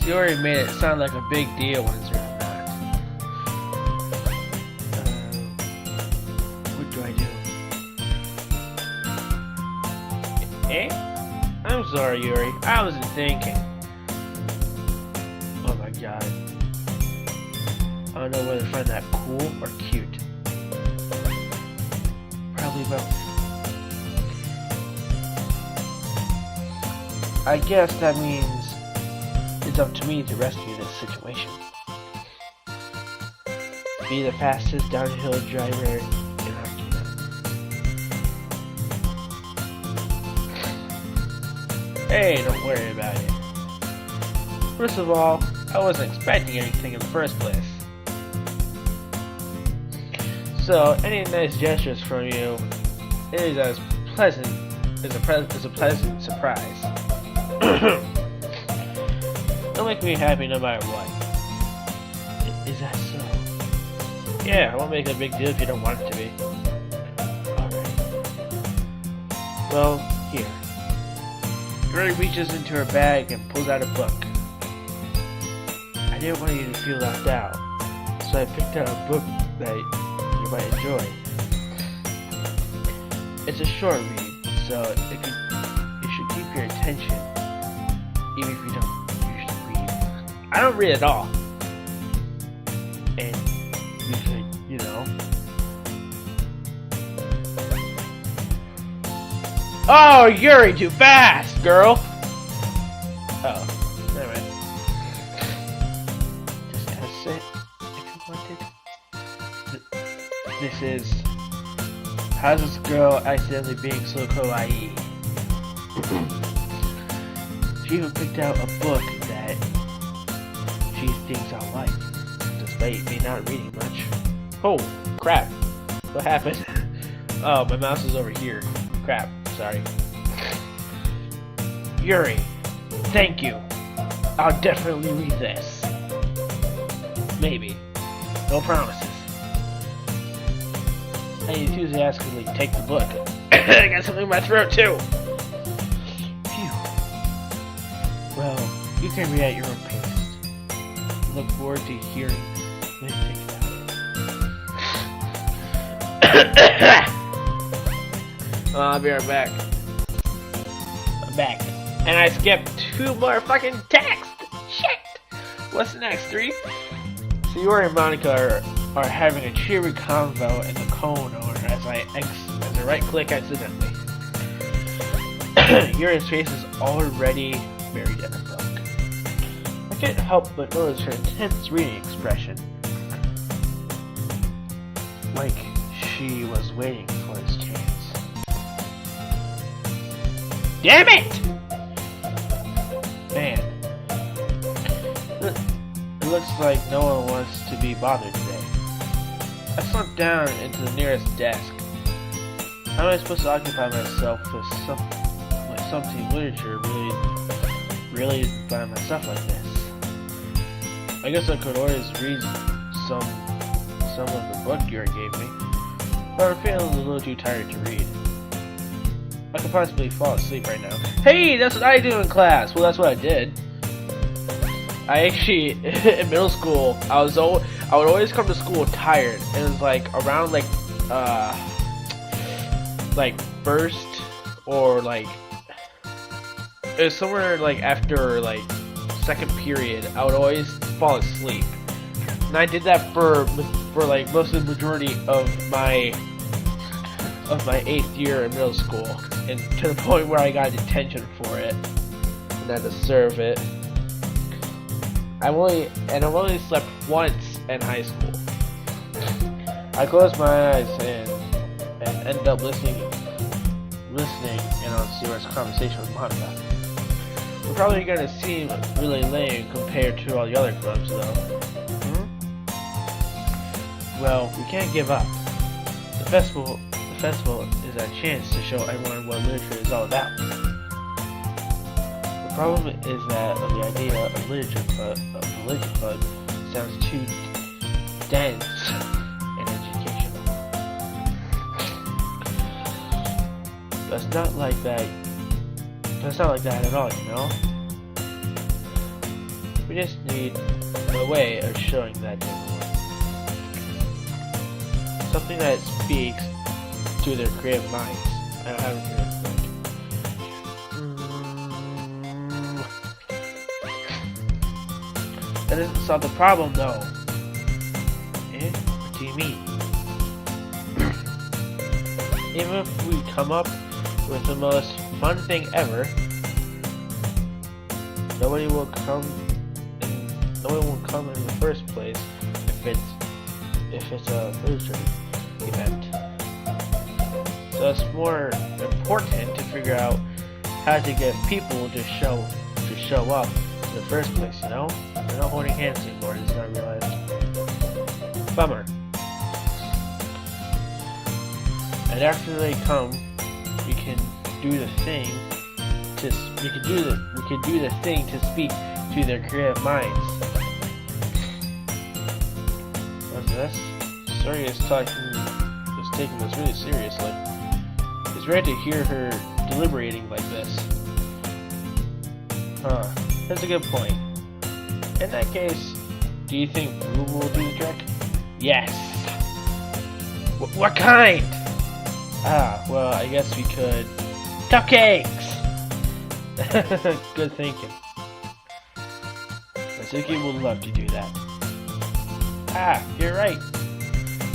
You already made it sound like a big deal when it's really not. What do I do? Eh? I'm sorry, Yuri. I wasn't thinking. Oh my god. I don't know whether to find that cool or cute. Probably both. I guess that means it's up to me to rescue this situation. Be the fastest downhill driver in Arcana. Hey, don't worry about it. First of all, I wasn't expecting anything in the first place. So, any nice gestures from you is as pleasant as a pleasant surprise. It'll make me happy no matter what. Is that so? Yeah, I won't make it a big deal if you don't want it to be. Alright. Well, here. Yuri reaches into her bag and pulls out a book. I didn't want you to feel left out, so I picked out a book that you might enjoy. It's a short read, so it should keep your attention, even if you don't usually read. I don't read at all. And you could, you know. Oh, Yuri, too fast, girl! Oh, never mind. Just gotta sit if you wanted. This is... How's this girl accidentally being so kawaii? She even picked out a book that she thinks I'll like, despite me not reading much. Oh, crap. What happened? Oh, my mouse is over here. Crap, sorry. Yuri, thank you. I'll definitely read this. Maybe. No promises. I enthusiastically take the book. I got something in my throat too. Phew. Well, you can read at your own pace. Look forward to hearing what you think about it. I'll be right back. I'm back. And I skipped 2 more fucking texts. Shit. What's next, 3? So Yuri and Monica are having a cheery convo in the cone owner as I right-click accidentally. Yuri's face is already buried in a book. I can't help but notice her intense reading expression. Like she was waiting for his chance. Damn it! Man. It looks like no one wants to be bothered today. I slumped down into the nearest desk. How am I supposed to occupy myself with something literature really by myself like this? I guess I could always read some of the book Yuri gave me, but I'm feeling a little too tired to read. I could possibly fall asleep right now. Hey, that's what I do in class! Well, that's what I did. I actually, in middle school, I would always come to school tired. It was like around like first or like it was somewhere like after like second period. I would always fall asleep, and I did that for like most of the majority of my 8th year in middle school, and to the point where I got detention for it and had to serve it. I've only slept once in high school. I closed my eyes and ended up listening in on Stuart's conversation with Monica. We're probably gonna seem really lame compared to all the other clubs, though. Well, we can't give up. The festival is our chance to show everyone what literature is all about. The problem is that the idea of a literature club sounds too dense and educational. But it's not like that. But it's not like that at all, you know. We just need a way of showing that to everyone. Something that speaks to their creative minds. I don't really think. That doesn't solve the problem, though. Eh? What do you mean? Even if we come up with the most fun thing ever, nobody will come in the first place if it's a literature event. So it's more important to figure out how to get people to show up in the first place, you know? They're not holding hands anymore, I just now realized. Bummer. And after they come, we can do the thing to speak to their creative minds. What's this? Suri is taking this really seriously. It's rare to hear her deliberating like this. Huh, that's a good point. In that case, do you think Blue will do the trick? Yes! What kind? Ah, well, I guess we could... Cupcakes! Good thinking. Natsuki would love to do that. Ah, you're right.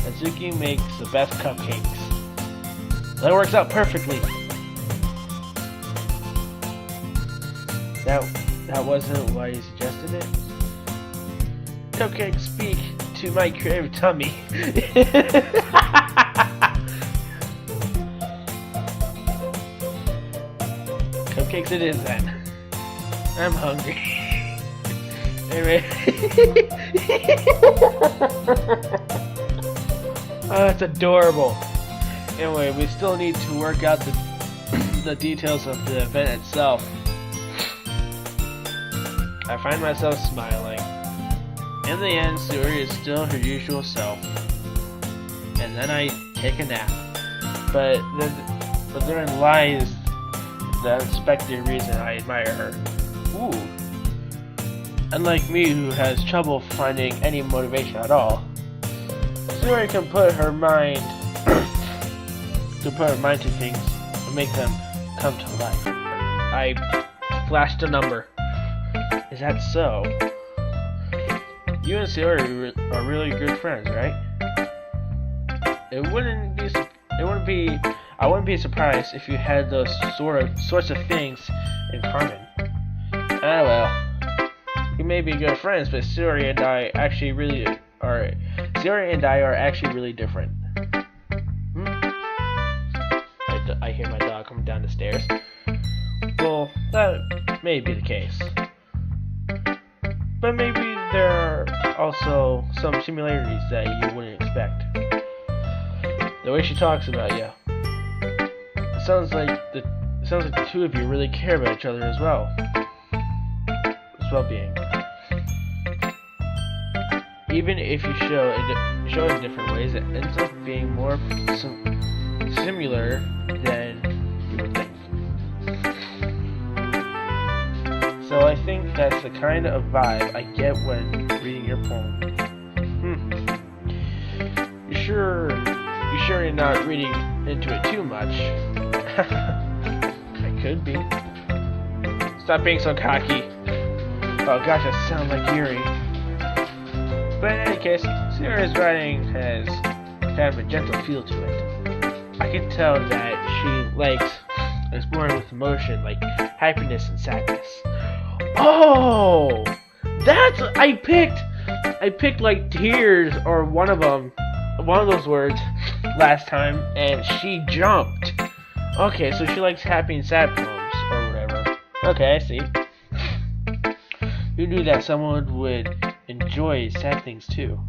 Natsuki makes the best cupcakes. That works out perfectly. That wasn't why you suggested it? Cupcakes speak to my creative tummy. Cupcakes it is then. I'm hungry. Anyway. Oh, that's adorable. Anyway, we still need to work out the details of the event itself. I find myself smiling. In the end, Suri is still her usual self. And then I take a nap. But therein lies the unexpected reason I admire her. Ooh. Unlike me, who has trouble finding any motivation at all, Suri can put her mind to things and make them come to life. I flashed a number. Is that so? You and Suri are really good friends, right? I wouldn't be surprised if you had those sorts of things in common. Ah well. We may be good friends, but Suri and I are actually really different. I hear my dog coming down the stairs. Well, that may be the case. But maybe there are also some similarities that you wouldn't expect. The way she talks about you. It sounds like the two of you really care about each other as well. Well-being. Even if you show it in different ways, it ends up being more similar than you would think. So I think that's the kind of vibe I get when reading your poem. You sure you're not reading into it too much? I could be. Stop being so cocky. Oh gosh, that sounds like Yuri. But in any case, Suri's writing has kind of a gentle feel to it. I can tell that she likes exploring with emotion, like happiness and sadness. Oh! I picked like tears or one of those words last time, and she jumped. Okay, so she likes happy and sad poems, or whatever. Okay, I see. Who knew that someone would enjoy sad things too?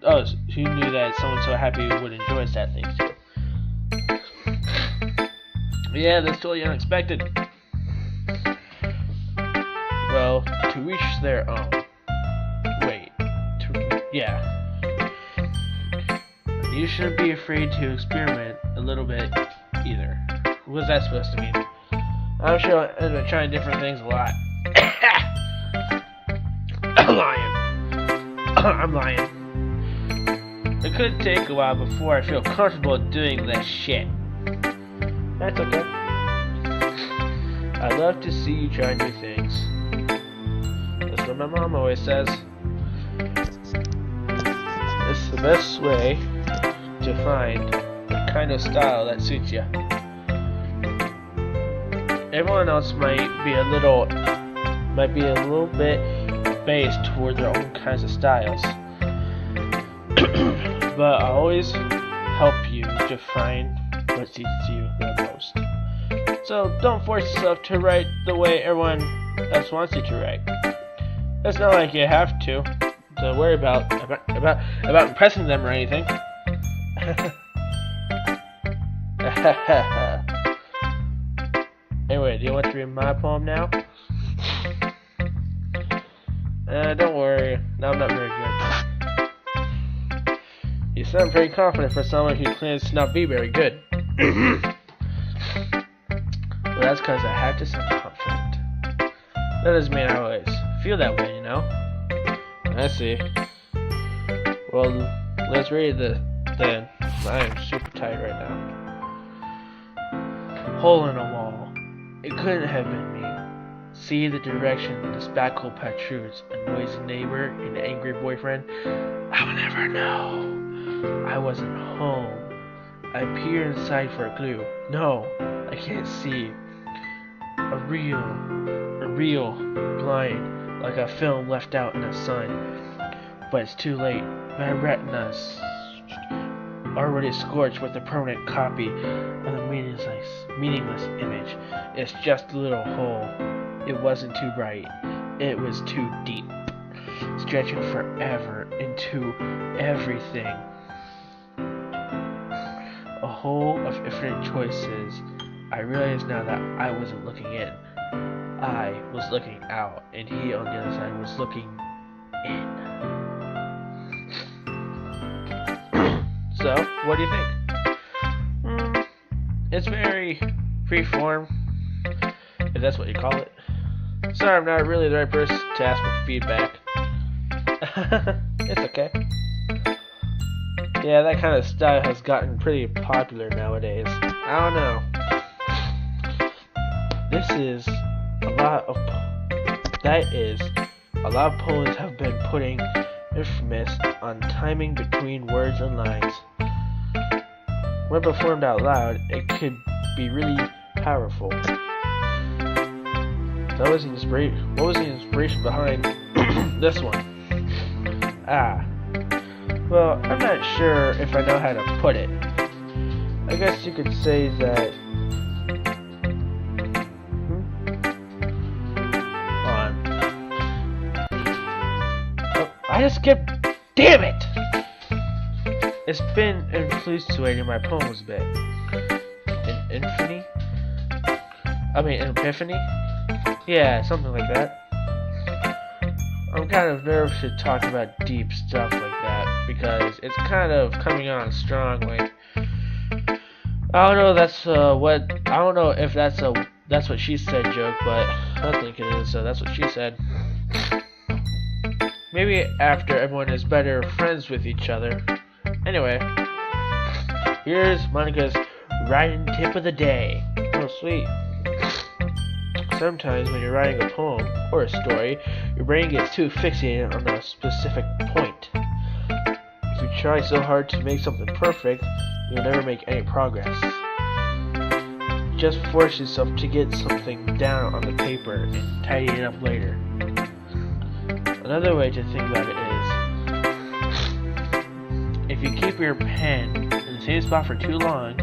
Oh, who knew that someone so happy would enjoy sad things too? Yeah, that's totally unexpected. Well, to each their own. Yeah. You shouldn't be afraid to experiment a little bit either. What's that supposed to mean? I'm sure I've been trying different things a lot. I'm lying. It could take a while before I feel comfortable doing that shit. That's okay. I love to see you try new things. That's what my mom always says. It's the best way to find the kind of style that suits you. Everyone else might be a little bit based toward their own kinds of styles. But I always help you to find what suits you the most. So don't force yourself to write the way everyone else wants you to write. It's not like you have to worry about impressing them or anything. Anyway, do you want to read my poem now? Don't worry, I'm not very good. You sound pretty confident for someone who claims to not be very good. Well, that's because I have to sound confident. That doesn't mean I always feel that way, you know? I see. Well, let's read then. I am super tired right now. Hole in a wall. It couldn't have been me. See the direction this back hole protrudes. A noisy neighbor, an angry boyfriend. I will never know. I wasn't home. I peer inside for a clue. No, I can't see. A real blind, like a film left out in the sun. But it's too late. My retina's already scorched with a permanent copy of the meaningless image. It's just a little hole. It wasn't too bright. It was too deep, stretching forever into everything. A hole of infinite choices. I realize now that I wasn't looking in. I was looking out, and he on the other side was looking in. So, what do you think? It's very freeform, if that's what you call it. Sorry, I'm not really the right person to ask for feedback. It's okay. Yeah, that kind of style has gotten pretty popular nowadays. I don't know. A lot of poets have been putting emphasis on timing between words and lines. When performed out loud, it could be really powerful. What was the inspiration behind this one? Well, I'm not sure if I know how to put it. I guess you could say that. I just skipped. Damn it! It's been influencing my poems a bit. Epiphany? Yeah, something like that. I'm kind of nervous to talk about deep stuff like that because it's kind of coming on strongly. I don't know. I don't know if that's what she said joke, but I think it is. So that's what she said. Maybe after everyone is better friends with each other. Anyway, here's Monica's writing tip of the day. Oh, sweet. Sometimes when you're writing a poem or a story, your brain gets too fixated on a specific point. If you try so hard to make something perfect, you'll never make any progress. Just force yourself to get something down on the paper and tidy it up later. Another way to think about it is, if you keep your pen in the same spot for too long,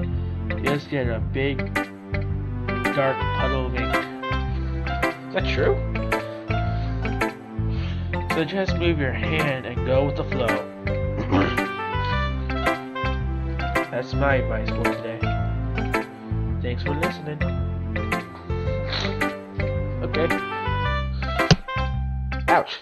you just get a big, dark puddle of ink. Is that true? So just move your hand and go with the flow. That's my advice for today. Thanks for listening. Okay. Ouch.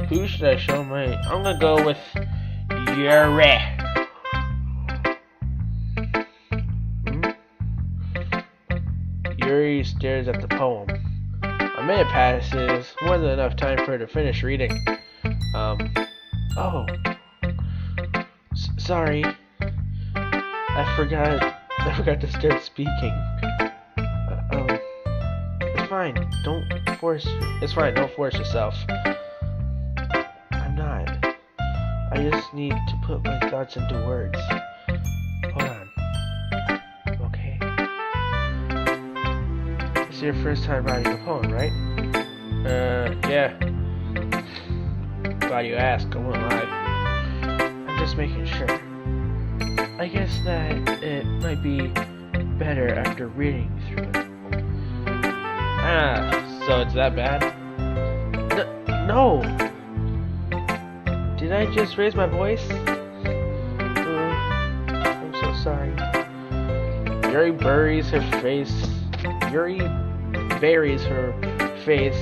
Who should I show my... I'm gonna go with Yuri. stares at the poem. A minute passes, more than enough time for her to finish reading. Oh. Sorry. I forgot to start speaking. It's fine. It's fine, don't force yourself. I'm not. I just need to put my thoughts into words. Hold on. Okay. It's your first time writing a poem, right? Yeah. Glad you asked, I won't lie. I'm just making sure. I guess that it might be better after reading through it. Ah, so it's that bad? No! Did I just raise my voice? I'm so sorry. Yuri buries her face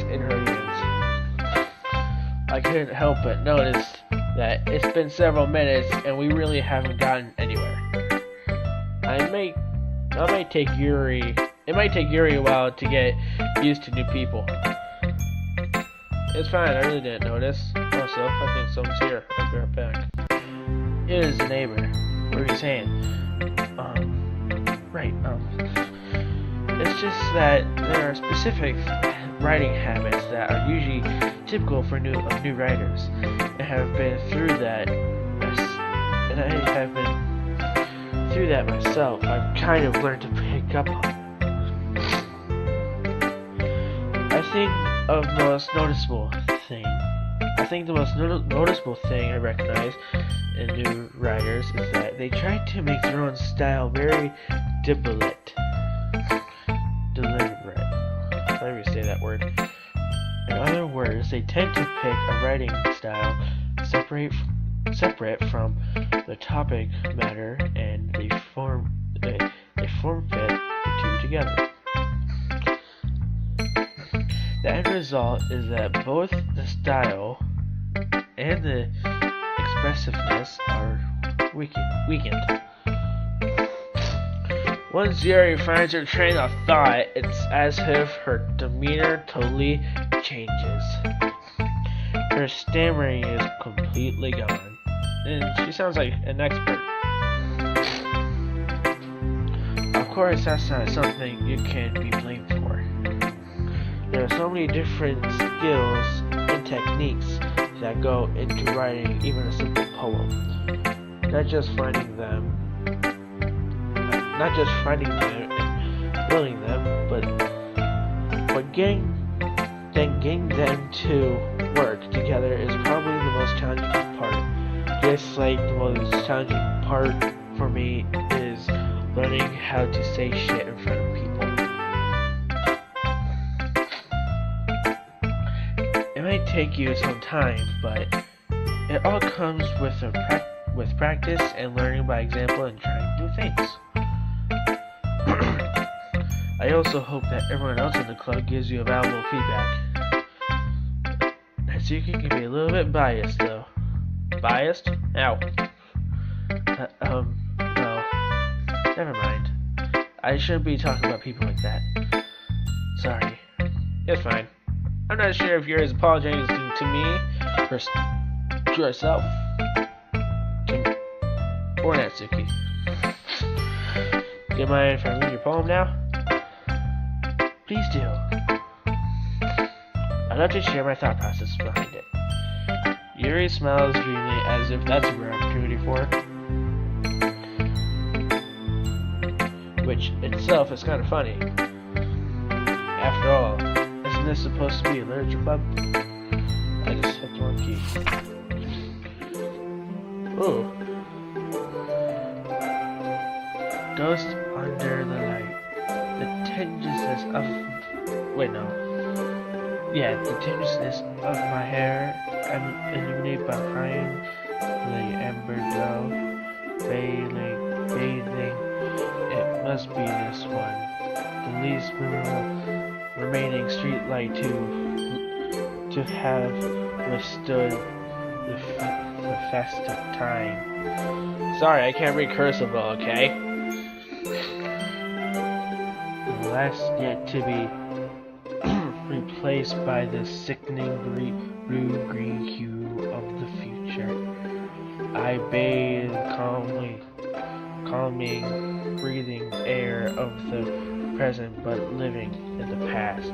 in her hands. I couldn't help but notice that it's been several minutes and we really haven't gotten anywhere. It might take Yuri a while to get used to new people. It's fine, I really didn't notice. Also, I think someone's here. I'll be right back. It is the neighbor. What are you saying? It's just that there are specific writing habits that are usually typical for new writers. I have been through that, and I have been through that myself. I've kind of learned to pick up on it. I think the most noticeable thing I recognize in new writers is that they try to make their own style very deliberate. Let me say that word. In other words, they tend to pick a writing style separate from the topic matter, and they form fit the two together. The end result is that both the style and the expressiveness are weakened. Once Yuri finds her train of thought, it's as if her demeanor totally changes. Her stammering is completely gone, and she sounds like an expert. Of course, that's not something you can be blamed for. There are so many different skills and techniques that go into writing even a simple poem. Not just finding them and building them, but getting them to work together is probably the most challenging part. Just like the most challenging part for me is learning how to say shit in front of people. It might take you some time, but it all comes with practice and learning by example and trying new things. I also hope that everyone else in the club gives you a valuable feedback. Natsuki can be a little bit biased, though. Biased? Ow. Well, never mind. I shouldn't be talking about people like that. Sorry. It's fine. I'm not sure if you're apologizing to me, to yourself, or Natsuki. Do you mind if I read your poem now? Please do. I'd love to share my thought process behind it. Yuri smiles dreamily as if that's a rare opportunity for her. Which itself is kind of funny. After all, isn't this supposed to be a literature club? I just hit the wrong key. Ooh. Ghost under the light. The tinginess of... Wait, no. Yeah, the tinginess of my hair illuminated behind the amber glow. Bathing. It must be this one. The least remaining street light to have withstood the fast of time. Sorry, I can't read cursive, okay? last yet to be replaced by the sickening blue-green hue of the future. I bathe calming, breathing air of the present, but living in the past.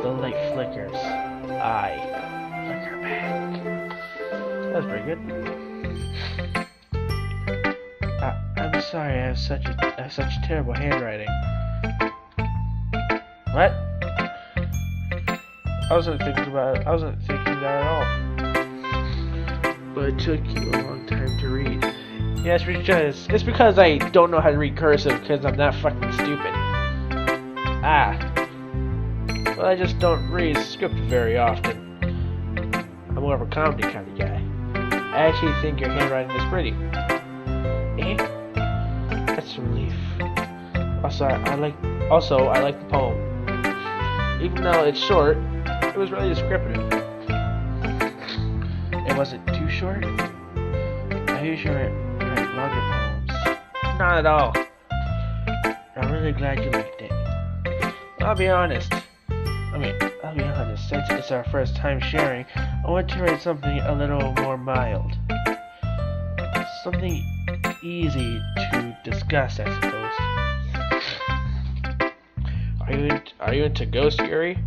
The light flickers. I flicker back. That's pretty good. I'm sorry, I have such terrible handwriting. What? I wasn't thinking that at all. But it took you a long time to read. Yeah, it's because I don't know how to read cursive because I'm not fucking stupid. Well, I just don't read script very often. I'm more of a comedy kind of guy. I actually think your handwriting is pretty. Eh? That's a relief. Also, I like the poem. Even though it's short, it was really descriptive. It wasn't too short. I usually write longer poems. Not at all. I'm really glad you liked it. I'll be honest, since it's our first time sharing, I want to write something a little more mild. Something easy to discuss, I suppose. Are you into ghost theory?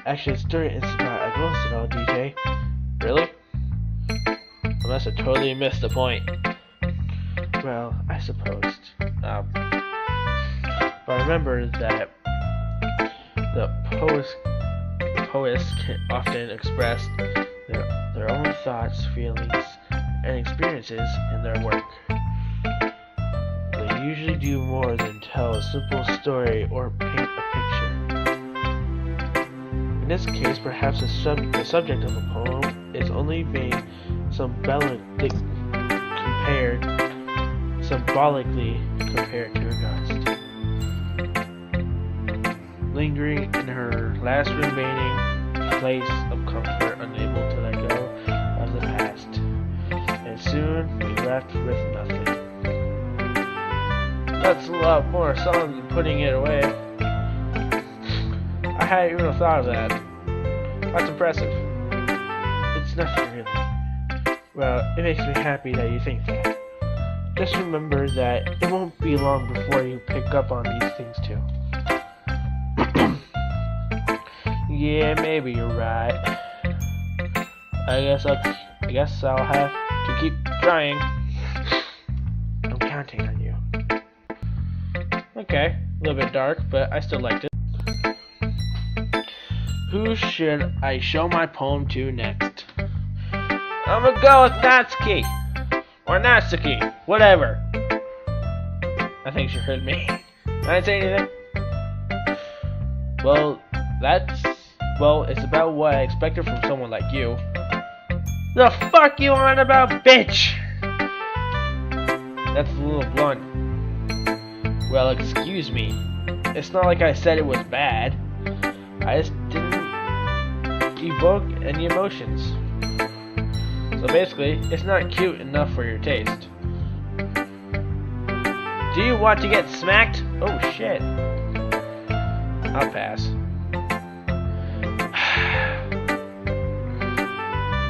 Actually, it's about a ghost at all, DJ. Really? Unless I totally missed the point. Well, I suppose. But remember that the poets can often express their own thoughts, feelings, and experiences in their work. They usually do more than tell a simple story or paint a picture. In this case, perhaps the subject of the poem is only being symbolically compared to a ghost, lingering in her last remaining place of comfort, unable to let go of the past, and soon be left with nothing. That's a lot more solid than putting it away. I hadn't even thought of that. That's impressive. It's nothing really. Well, it makes me happy that you think that. Just remember that it won't be long before you pick up on these things too. Yeah, maybe you're right. I guess I'll have to keep trying. I'm counting on you. Okay, a little bit dark, but I still liked it. Who should I show my poem to next? I'm gonna go with Natsuki. Or Natsuki. Whatever. I think she heard me. I didn't say anything. Well, it's about what I expected from someone like you. The fuck you on about, bitch? That's a little blunt. Well, excuse me. It's not like I said it was bad. I just didn't evoke any emotions. So basically, it's not cute enough for your taste. Do you want to get smacked? Oh shit. I'll pass.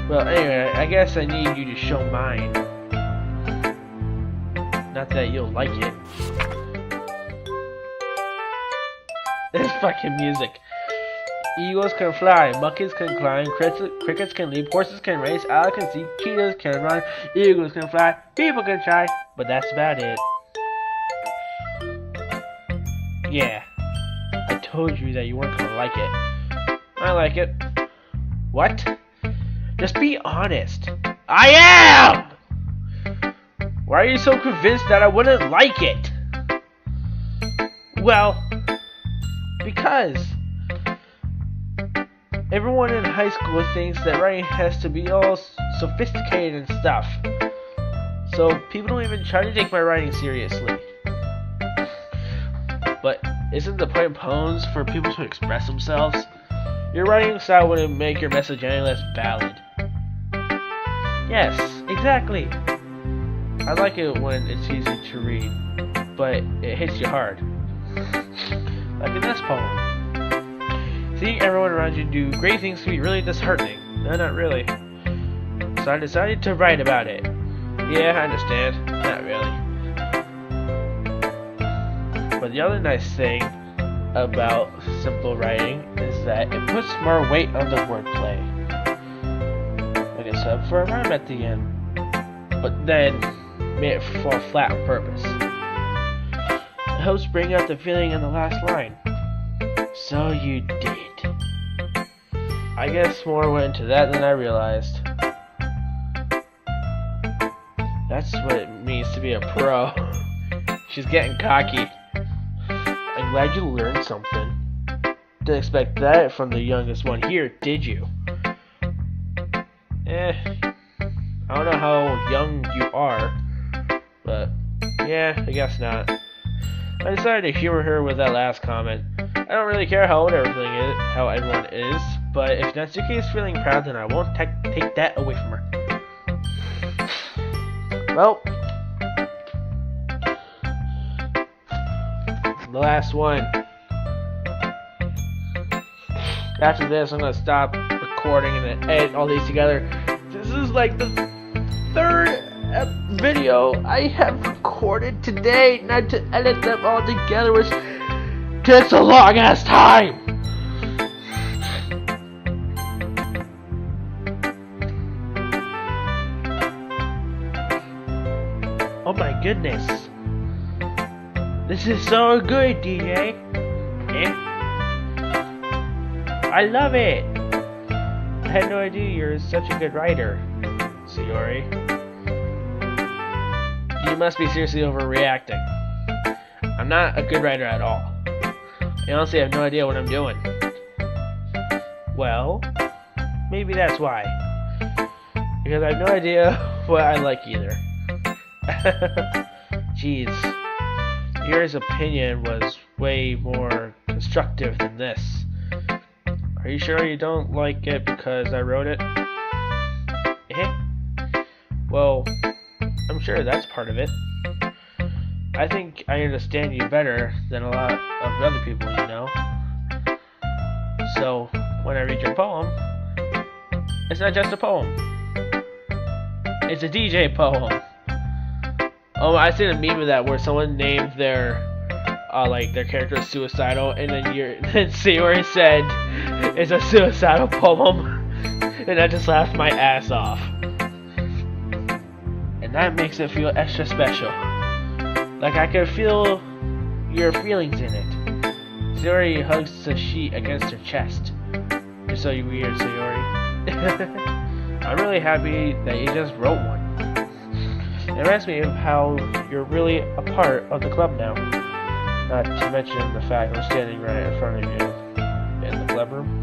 Well, anyway, I guess I need you to show mine. Not that you'll like it. This fucking music. Eagles can fly, monkeys can climb, crickets can leap, horses can race, owls can see, cheetahs can run, eagles can fly, people can try, but that's about it. Yeah, I told you that you weren't gonna like it. I like it. What? Just be honest. I am! Why are you so convinced that I wouldn't like it? Well, because everyone in high school thinks that writing has to be all sophisticated and stuff. So people don't even try to take my writing seriously. But isn't the point of poems for people to express themselves? Your writing style wouldn't make your message any less valid. Yes, exactly. I like it when it's easy to read, but it hits you hard. Like in this poem. Seeing everyone around you do great things can be really disheartening. No, not really. So I decided to write about it. Yeah, I understand. Not really. But the other nice thing about simple writing is that it puts more weight on the wordplay. Like I said, for a rhyme at the end. But then made it fall flat on purpose. It helps bring out the feeling in the last line. So you did. I guess more went into that than I realized. That's what it means to be a pro. She's getting cocky. I'm glad you learned something. Didn't expect that from the youngest one here, did you? I don't know how young you are, but yeah, I guess not. I decided to humor her with that last comment. I don't really care how old how everyone is, but if Natsuki is feeling proud, then I won't take that away from her. Well, the last one. After this, I'm gonna stop recording and then edit all these together. This is like the third video I have recorded today. Now to edit them all together, which takes a long ass time. Oh my goodness. This is so good, DJ. I love it. I had no idea you're such a good writer, Sayori. You must be seriously overreacting. I'm not a good writer at all. I honestly have no idea what I'm doing. Well, maybe that's why. Because I have no idea what I like either. Jeez. Your opinion was way more constructive than this. Are you sure you don't like it because I wrote it? Well, I'm sure that's part of it. I think I understand you better than a lot of other people you know. So, when I read your poem, it's not just a poem. It's a DJ poem. Oh, I seen a meme of that where someone named their their character suicidal, and then Sayori said it's a suicidal poem, and I just laughed my ass off. And that makes it feel extra special. Like I could feel your feelings in it. Sayori hugs the sheet against her chest. You're so weird, Sayori. I'm really happy that you just wrote one. It reminds me of how you're really a part of the club now. Not to mention the fact I'm standing right in front of you in the club room.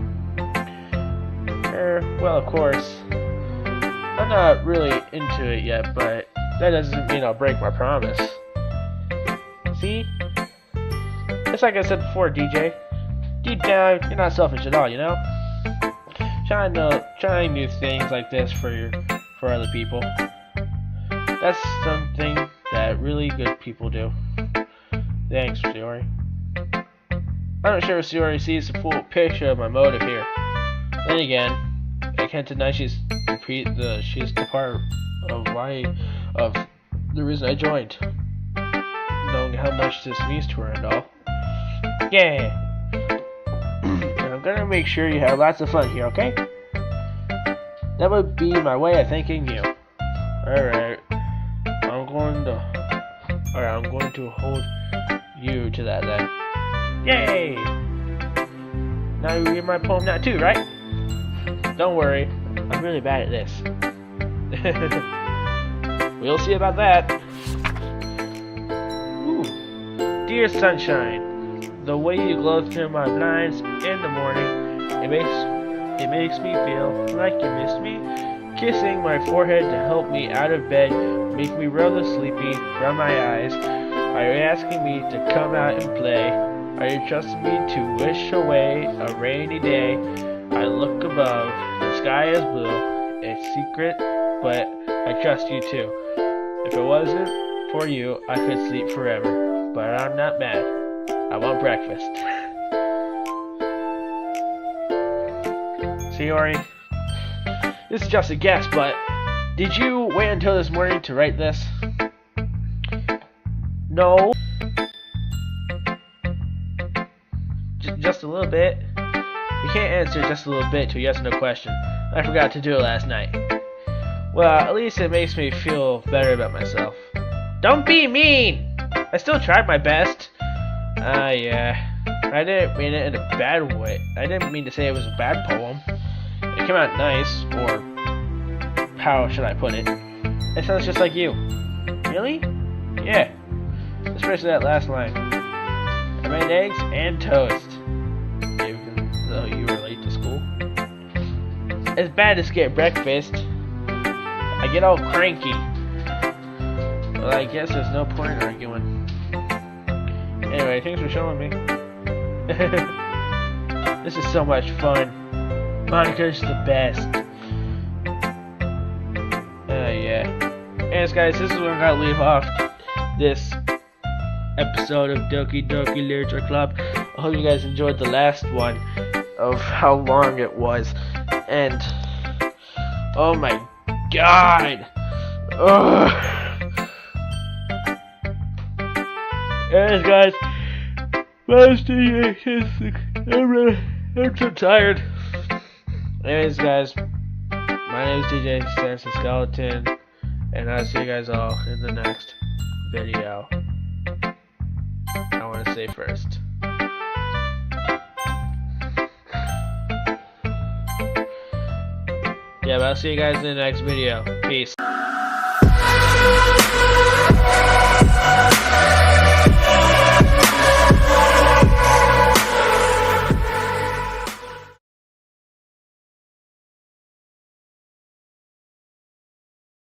Well, of course, I'm not really into it yet, but that doesn't mean I'll break my promise. See? It's like I said before, DJ. Deep down, you're not selfish at all, you know? Trying new things like this for other people. That's something that really good people do. Thanks, Sayori. I'm not sure if Sayori sees the full picture of my motive here. Then again, I can't deny she's the part of the reason I joined. Knowing how much this means to her and all. Yeah! And I'm gonna make sure you have lots of fun here, okay? That would be my way of thanking you. Alright. I'm going to hold you to that then. Yay! Now you read my poem now too, right? Don't worry, I'm really bad at this. We'll see about that. Ooh. Dear sunshine, the way you glow through my blinds in the morning, it makes me feel like you miss me. Kissing my forehead to help me out of bed, make me roll the sleepy from my eyes. Are you asking me to come out and play? Are you trusting me to wish away a rainy day? I look above, the sky is blue. It's secret, but I trust you too. If it wasn't for you, I could sleep forever. But I'm not mad. I want breakfast. See, Ori? This is just a guess, but did you wait until this morning to write this? No. Just a little bit. You can't answer just a little bit to a yes or no question. I forgot to do it last night. Well, at least it makes me feel better about myself. Don't be mean! I still tried my best. Yeah. I didn't mean it in a bad way. I didn't mean to say it was a bad poem. It came out nice, or how should I put it? It sounds just like you. Really? Yeah. Especially that last line. I made eggs and toast. Even though you were late to school. It's bad to skip breakfast. I get all cranky. Well, I guess there's no point arguing. Anyway, thanks for showing me. This is so much fun. Monica's the best. Yeah. Anyways, guys, this is where I'm gonna leave off this episode of Doki Doki Literature Club. I hope you guys enjoyed the last one of how long it was. And oh my god! Ugh. Anyways, guys, I'm so tired. Anyways, guys, my name is DJ Stands the Skeleton, and I'll see you guys all in the next video. I want to say first. Yeah, but I'll see you guys in the next video. Peace.